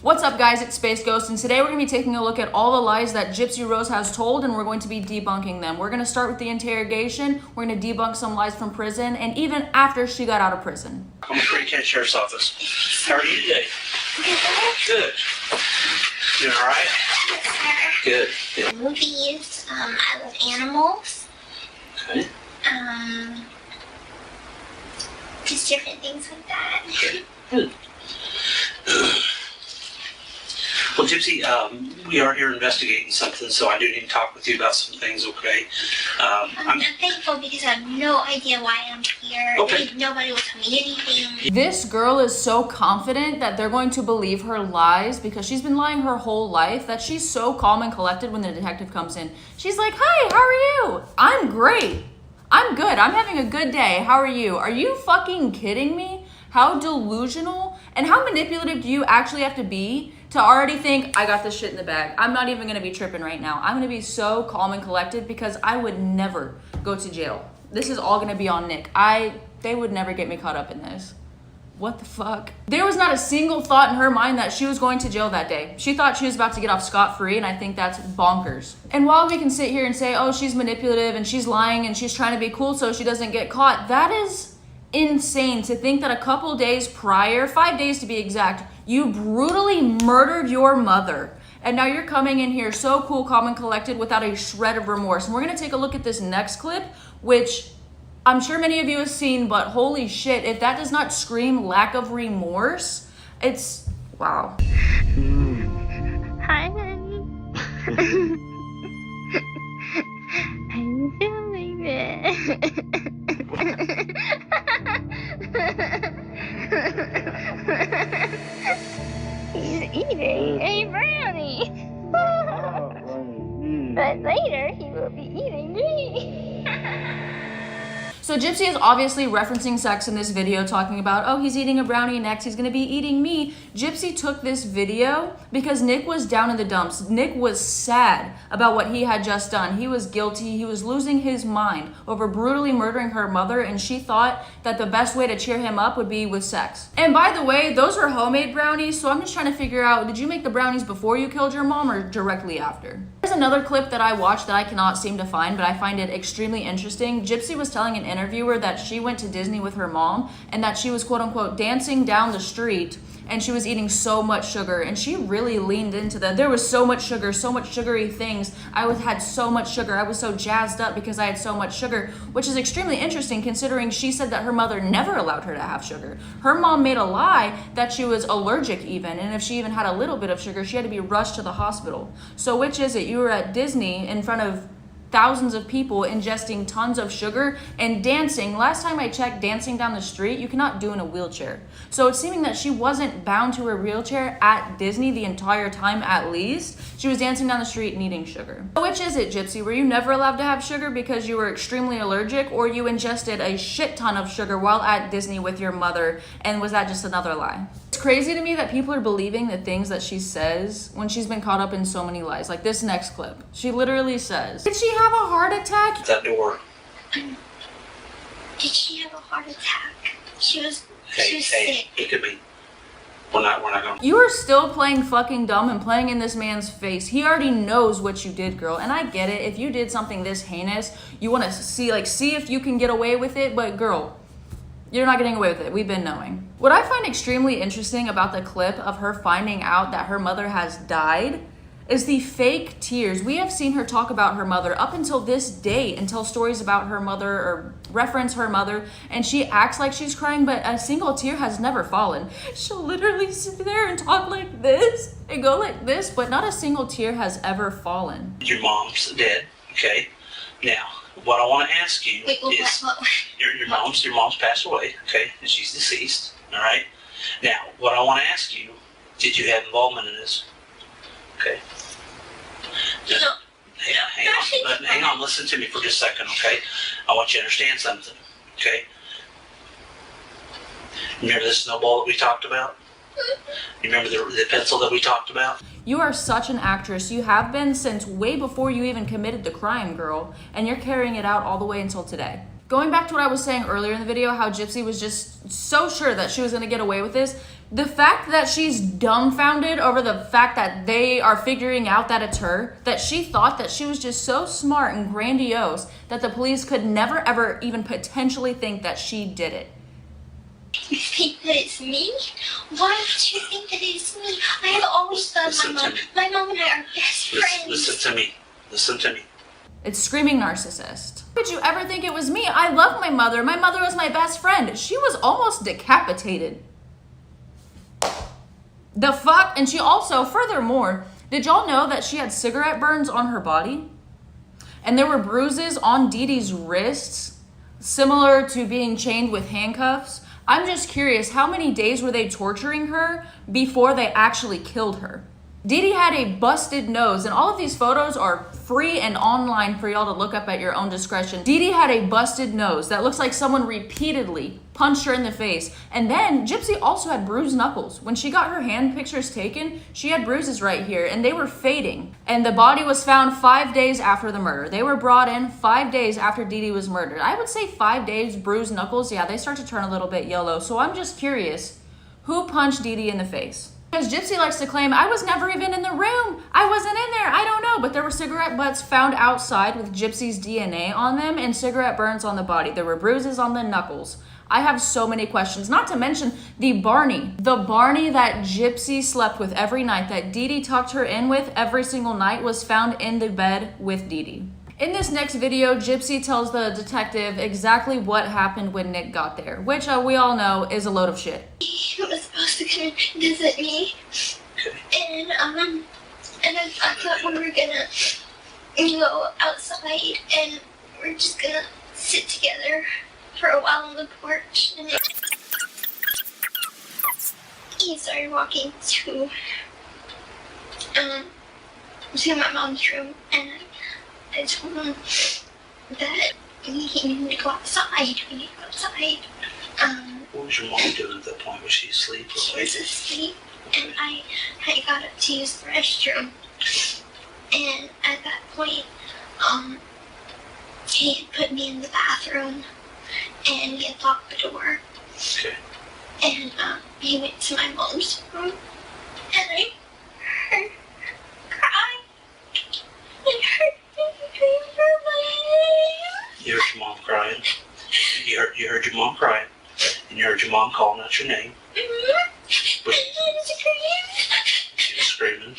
What's up, guys? It's Space Ghost, and today we're going to be taking a look at all the lies that Gypsy Rose has told, and we're going to be debunking them. We're going to start with the interrogation, we're going to debunk some lies from prison, and even after she got out of prison. I'm with Green County Sheriff's Office. How are you today? Good. Doing all right? Good. Good. Movies. I love animals. Okay. Just different things like that. Good. Good. Well, Gypsy, we are here investigating something, so I do need to talk with you about some things, okay? I'm thankful because I have no idea why I'm here. Okay. Nobody will tell me anything. This girl is so confident that they're going to believe her lies because she's been lying her whole life that she's so calm and collected when the detective comes in. She's like, "Hi, how are you? I'm great. I'm good. I'm having a good day. How are you?" Are you fucking kidding me? How delusional and how manipulative do you actually have to be to already think, I got this shit in the bag? I'm not even gonna be tripping right now. I'm gonna be so calm and collected because I would never go to jail. This is all gonna be on Nick. They would never get me caught up in this. What the fuck? There was not a single thought in her mind that she was going to jail that day. She thought she was about to get off scot-free, and I think that's bonkers. And while we can sit here and say, oh, she's manipulative and she's lying and she's trying to be cool so she doesn't get caught, that is insane to think that a couple days prior, 5 days to be exact, you brutally murdered your mother. And now you're coming in here so cool, calm, and collected without a shred of remorse. And we're gonna take a look at this next clip, which I'm sure many of you have seen, but holy shit, if that does not scream lack of remorse, it's, wow. Hi, honey. I'm feeling it. He's eating a brownie. But later he will be eating me. So Gypsy is obviously referencing sex in this video, talking about, oh, he's eating a brownie, next he's gonna be eating me. Gypsy took this video because Nick was down in the dumps. Nick was sad about what he had just done. He was guilty, he was losing his mind over brutally murdering her mother, and she thought that the best way to cheer him up would be with sex. And by the way, those are homemade brownies, so I'm just trying to figure out, did you make the brownies before you killed your mom or directly after? There's another clip that I watched that I cannot seem to find, but I find it extremely interesting. Gypsy was telling an interviewer that she went to Disney with her mom and that she was quote unquote dancing down the street and she was eating so much sugar, and she really leaned into that. There was so much sugar, so much sugary things. Had so much sugar. I was so jazzed up because I had so much sugar, which is extremely interesting considering she said that her mother never allowed her to have sugar. Her mom made a lie that she was allergic even, and if she even had a little bit of sugar, she had to be rushed to the hospital. So which is it? You were at Disney in front of thousands of people ingesting tons of sugar and dancing. Last time I checked, dancing down the street, you cannot do in a wheelchair. So it's seeming that she wasn't bound to her wheelchair at Disney the entire time, at least. She was dancing down the street and eating sugar. So which is it, Gypsy? Were you never allowed to have sugar because you were extremely allergic, or you ingested a shit ton of sugar while at Disney with your mother, and was that just another lie? It's crazy to me that people are believing the things that she says when she's been caught up in so many lies. Like this next clip. She literally says, did she have a heart attack? That door. Did she have a heart attack? She was Hey, sick. it could be. We're not going to. You are still playing fucking dumb and playing in this man's face. He already knows what you did, girl. And I get it. If you did something this heinous, you want to see if you can get away with it. But girl, you're not getting away with it. We've been knowing. What I find extremely interesting about the clip of her finding out that her mother has died is the fake tears. We have seen her talk about her mother up until this day and tell stories about her mother or reference her mother, and she acts like she's crying, but a single tear has never fallen. She'll literally sit there and talk like this and go like this, but not a single tear has ever fallen. Your mom's dead, okay? Now, what I want to ask you is, What? your mom's passed away, okay? And she's deceased, all right? Now, what I want to ask you, did you have involvement in this? Okay. Just, hang on, listen to me for just a second, okay? I want you to understand something, okay? Remember the snowball that we talked about? You remember the pencil that we talked about? You are such an actress. You have been since way before you even committed the crime, girl, and you're carrying it out all the way until today. Going back to what I was saying earlier in the video, how Gypsy was just so sure that she was going to get away with this, The fact that she's dumbfounded over the fact that they are figuring out that it's her, that she thought that she was just so smart and grandiose that the police could never ever even potentially think that she did it. You think that it's me? Why would you think that it's me? I have always thought my mom and I are best friends. Listen to me. It's screaming narcissist. How could you ever think it was me? I love my mother. My mother was my best friend. She was almost decapitated. The fuck? And she also, furthermore, did y'all know that she had cigarette burns on her body? And there were bruises on Dee Dee's wrists, similar to being chained with handcuffs. I'm just curious, how many days were they torturing her before they actually killed her? Dee Dee had a busted nose, and all of these photos are free and online for y'all to look up at your own discretion. Dee Dee had a busted nose that looks like someone repeatedly punched her in the face. And then Gypsy also had bruised knuckles. When she got her hand pictures taken, she had bruises right here, and they were fading. And the body was found 5 days after the murder. They were brought in 5 days after Dee Dee was murdered. I would say 5 days, bruised knuckles, yeah, they start to turn a little bit yellow. So I'm just curious, who punched Dee Dee in the face? Because Gypsy likes to claim, I was never even in the room. I wasn't in there. I don't know. But there were cigarette butts found outside with Gypsy's DNA on them and cigarette burns on the body. There were bruises on the knuckles. I have so many questions. Not to mention the Barney that Gypsy slept with every night, that Dee Dee tucked her in with every single night, was found in the bed with Dee Dee. In this next video, Gypsy tells the detective exactly what happened when Nick got there, which we all know is a load of shit. He was supposed to come visit me, and I thought we were gonna go outside and we're just gonna sit together for a while on the porch. And he started walking to my mom's room, and I told him that we need to go outside. What was your mom doing at that point? Was she asleep? She was asleep, and I got up to use the restroom. And at that point, he had put me in the bathroom, and he had locked the door. Okay. And he went to my mom's room, and I heard her cry. And heard You heard your mom crying. You heard your mom crying, and you heard your mom calling out your name. But she was screaming.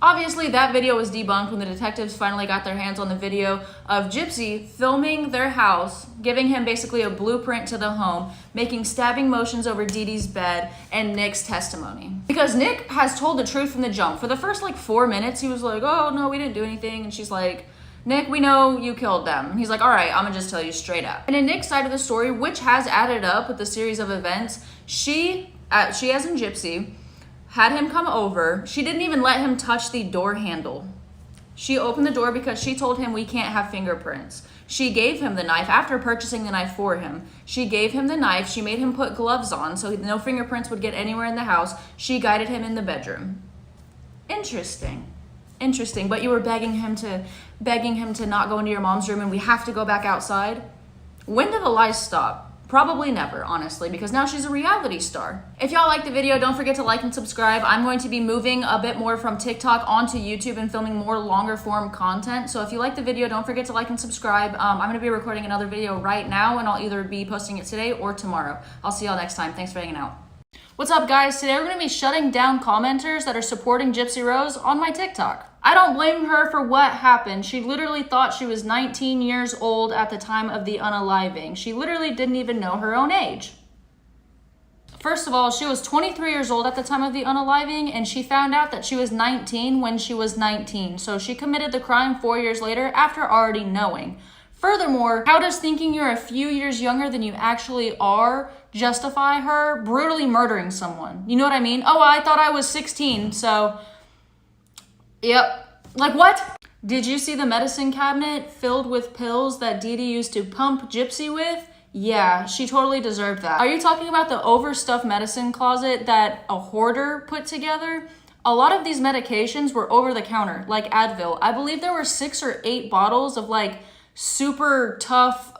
Obviously, that video was debunked when the detectives finally got their hands on the video of Gypsy filming their house, giving him basically a blueprint to the home, making stabbing motions over Dee Dee's bed, and Nick's testimony. Because Nick has told the truth from the jump. For the first 4 minutes, he was like, oh, no, we didn't do anything. And she's like, Nick, we know you killed them. And he's like, all right, I'm gonna just tell you straight up. And in Nick's side of the story, which has added up with the series of events, she as in Gypsy, had him come over. She didn't even let him touch the door handle. She opened the door because she told him we can't have fingerprints. She gave him the knife after purchasing the knife for him. She gave him the knife. She made him put gloves on so no fingerprints would get anywhere in the house. She guided him in the bedroom. Interesting. But you were begging him to not go into your mom's room and we have to go back outside. When did the lies stop? Probably never, honestly, because now she's a reality star. If y'all like the video, don't forget to like and subscribe. I'm going to be moving a bit more from TikTok onto YouTube and filming more longer form content. So if you like the video, don't forget to like and subscribe. I'm going to be recording another video right now, and I'll either be posting it today or tomorrow. I'll see y'all next time. Thanks for hanging out. What's up, guys? Today we're going to be shutting down commenters that are supporting Gypsy Rose on my TikTok. I don't blame her for what happened. She literally thought she was 19 years old at the time of the unaliving. She literally didn't even know her own age. First of all, she was 23 years old at the time of the unaliving, and she found out that she was 19 when she was 19. So she committed the crime 4 years later after already knowing. Furthermore, how does thinking you're a few years younger than you actually are justify her brutally murdering someone? You know what I mean? Oh, I thought I was 16, so... Yep. Like what? Did you see the medicine cabinet filled with pills that Dee Dee used to pump Gypsy with? Yeah, she totally deserved that. Are you talking about the overstuffed medicine closet that a hoarder put together? A lot of these medications were over the counter, like Advil. I believe there were 6 or 8 bottles of super tough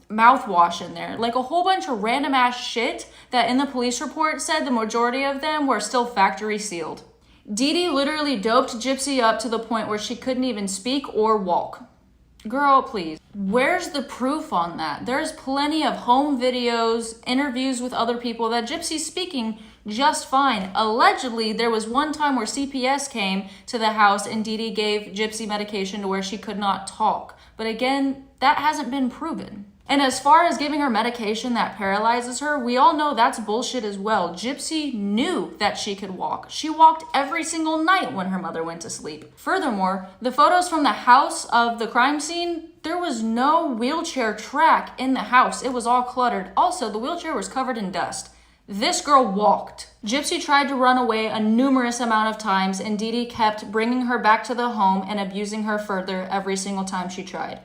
mouthwash in there, like a whole bunch of random ass shit that in the police report said the majority of them were still factory sealed. Dee Dee literally doped Gypsy up to the point where she couldn't even speak or walk. Girl, please. Where's the proof on that? There's plenty of home videos, interviews with other people that Gypsy's speaking just fine. Allegedly, there was one time where CPS came to the house and Dee Dee gave Gypsy medication to where she could not talk. But again, that hasn't been proven. And as far as giving her medication that paralyzes her, we all know that's bullshit as well. Gypsy knew that she could walk. She walked every single night when her mother went to sleep. Furthermore, the photos from the house of the crime scene, there was no wheelchair track in the house. It was all cluttered. Also, the wheelchair was covered in dust. This girl walked. Gypsy tried to run away a numerous amount of times, and Dee Dee kept bringing her back to the home and abusing her further every single time she tried.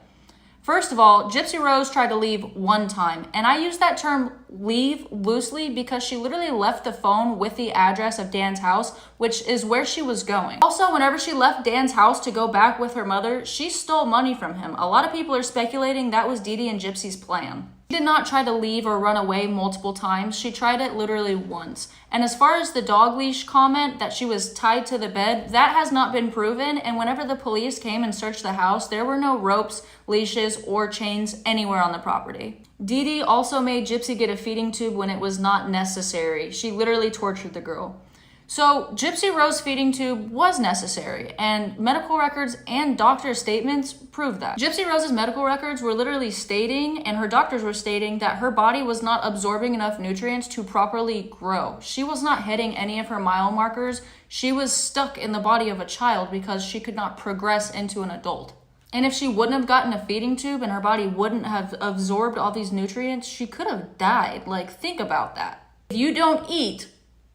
First of all, Gypsy Rose tried to leave one time, and I use that term leave loosely because she literally left the phone with the address of Dan's house, which is where she was going. Also, whenever she left Dan's house to go back with her mother, she stole money from him. A lot of people are speculating that was Dee Dee and Gypsy's plan. She did not try to leave or run away multiple times. She tried it literally once. And as far as the dog leash comment that she was tied to the bed, that has not been proven. And whenever the police came and searched the house, there were no ropes, leashes, or chains anywhere on the property. Dee Dee also made Gypsy get a feeding tube when it was not necessary. She literally tortured the girl. So Gypsy Rose's feeding tube was necessary, and medical records and doctor statements prove that. Gypsy Rose's medical records were literally stating, and her doctors were stating, that her body was not absorbing enough nutrients to properly grow. She was not hitting any of her mile markers. She was stuck in the body of a child because she could not progress into an adult. And if she wouldn't have gotten a feeding tube and her body wouldn't have absorbed all these nutrients, she could have died. Like, think about that. If you don't eat,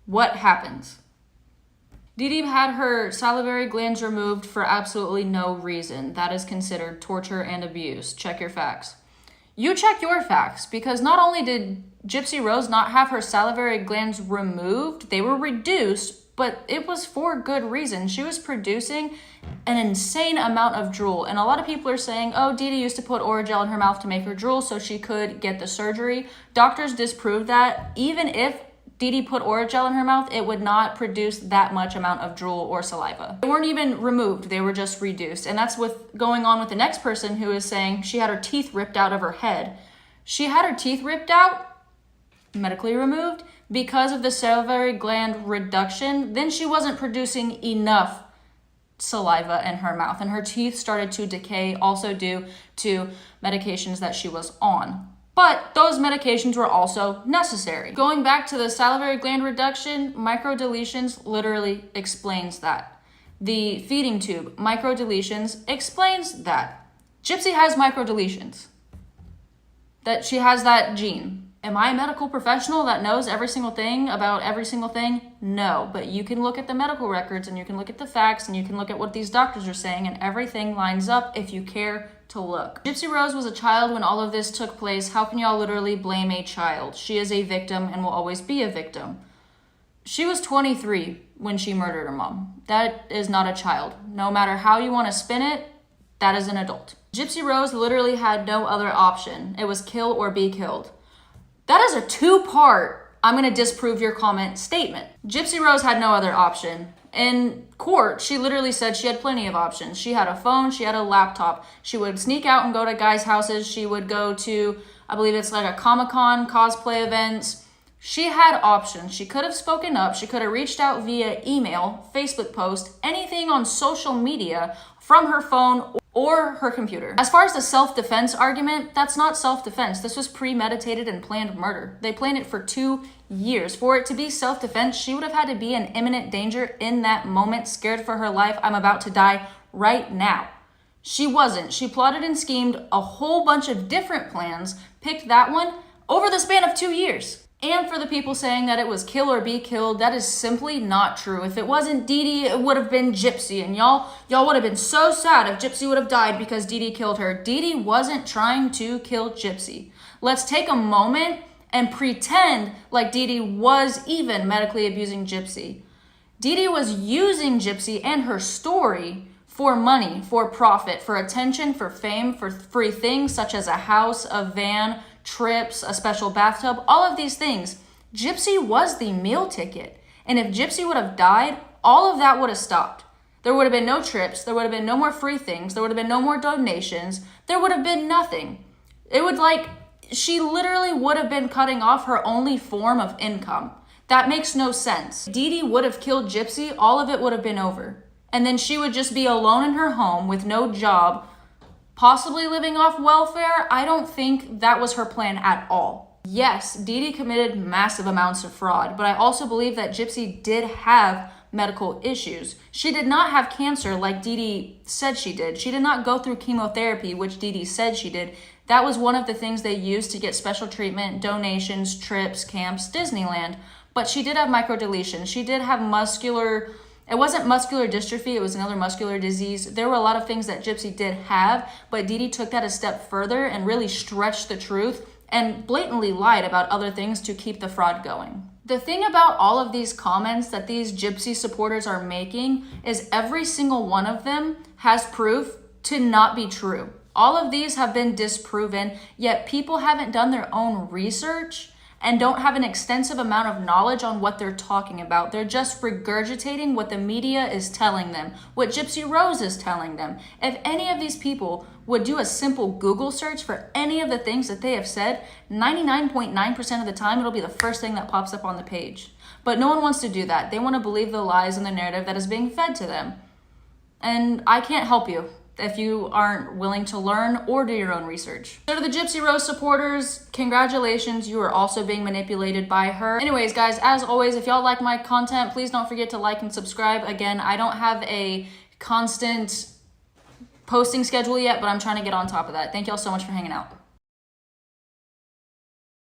what happens? Dee Dee had her salivary glands removed for absolutely no reason. That is considered torture and abuse. Check your facts. You check your facts, because not only did Gypsy Rose not have her salivary glands removed, they were reduced, but it was for good reason. She was producing an insane amount of drool. And a lot of people are saying, oh, Dee Dee used to put Orajel in her mouth to make her drool so she could get the surgery. Doctors disproved that. Even if Dee Dee put Orajel in her mouth, it would not produce that much amount of drool or saliva. They weren't even removed, they were just reduced. And that's what's going on with the next person who is saying she had her teeth ripped out of her head. She had her teeth ripped out, medically removed, because of the salivary gland reduction. Then she wasn't producing enough saliva in her mouth, and her teeth started to decay, also due to medications that she was on. But those medications were also necessary. Going back to the salivary gland reduction, microdeletions literally explains that. The feeding tube, microdeletions, explains that. Gypsy has microdeletions. That she has that gene. Am I a medical professional that knows every single thing about every single thing? No, but you can look at the medical records and you can look at the facts and you can look at what these doctors are saying, and everything lines up if you care to look. Gypsy Rose was a child when all of this took place. How can y'all literally blame a child? She is a victim and will always be a victim. She was 23 when she murdered her mom. That is not a child. No matter how you want to spin it, that is an adult. Gypsy Rose literally had no other option. It was kill or be killed. That is a two-part, I'm going to disprove your comment statement. Gypsy Rose had no other option. In court, she literally said she had plenty of options. She had a phone, she had a laptop. She would sneak out and go to guys' houses. She would go to, I believe it's like a Comic-Con, cosplay events. She had options. She could have spoken up. She could have reached out via email, Facebook post, anything on social media from her phone or her computer. As far as the self-defense argument, that's not self-defense. This was premeditated and planned murder. They planned it for 2 years. For it to be self-defense, she would have had to be in imminent danger in that moment, scared for her life. I'm about to die right now. She wasn't. She plotted and schemed a whole bunch of different plans, picked that one over the span of 2 years. And for the people saying that it was kill or be killed, that is simply not true. If it wasn't Dee Dee, it would have been Gypsy. And y'all would have been so sad if Gypsy would have died because Dee Dee killed her. Dee Dee wasn't trying to kill Gypsy. Let's take a moment and pretend like Dee Dee was even medically abusing Gypsy. Dee Dee was using Gypsy and her story for money, for profit, for attention, for fame, for free things such as a house, a van, trips, a special bathtub, all of these things. Gypsy was the meal ticket. And if Gypsy would have died, all of that would have stopped. There would have been no trips. There would have been no more free things. There would have been no more donations. There would have been nothing. It would she literally would have been cutting off her only form of income. That makes no sense. Dee Dee would have killed Gypsy. All of it would have been over. And then she would just be alone in her home with no job, possibly living off welfare. I don't think that was her plan at all. Yes, Dee Dee committed massive amounts of fraud, but I also believe that Gypsy did have medical issues. She did not have cancer like Dee Dee said she did. She did not go through chemotherapy, which Dee Dee said she did. That was one of the things they used to get special treatment, donations, trips, camps, Disneyland. But she did have microdeletions. She did have it wasn't muscular dystrophy, it was another muscular disease. There were a lot of things that Gypsy did have, but Dee Dee took that a step further and really stretched the truth and blatantly lied about other things to keep the fraud going. The thing about all of these comments that these Gypsy supporters are making is every single one of them has proof to not be true. All of these have been disproven, yet people haven't done their own research and don't have an extensive amount of knowledge on what they're talking about. They're just regurgitating what the media is telling them, what Gypsy Rose is telling them. If any of these people would do a simple Google search for any of the things that they have said, 99.9% of the time, it'll be the first thing that pops up on the page. But no one wants to do that. They want to believe the lies and the narrative that is being fed to them. And I can't help you if you aren't willing to learn or do your own research. So to the Gypsy Rose supporters, congratulations, you are also being manipulated by her. Anyways, guys, as always, if y'all like my content, please don't forget to like and subscribe. Again, I don't have a constant posting schedule yet, but I'm trying to get on top of that. Thank y'all so much for hanging out.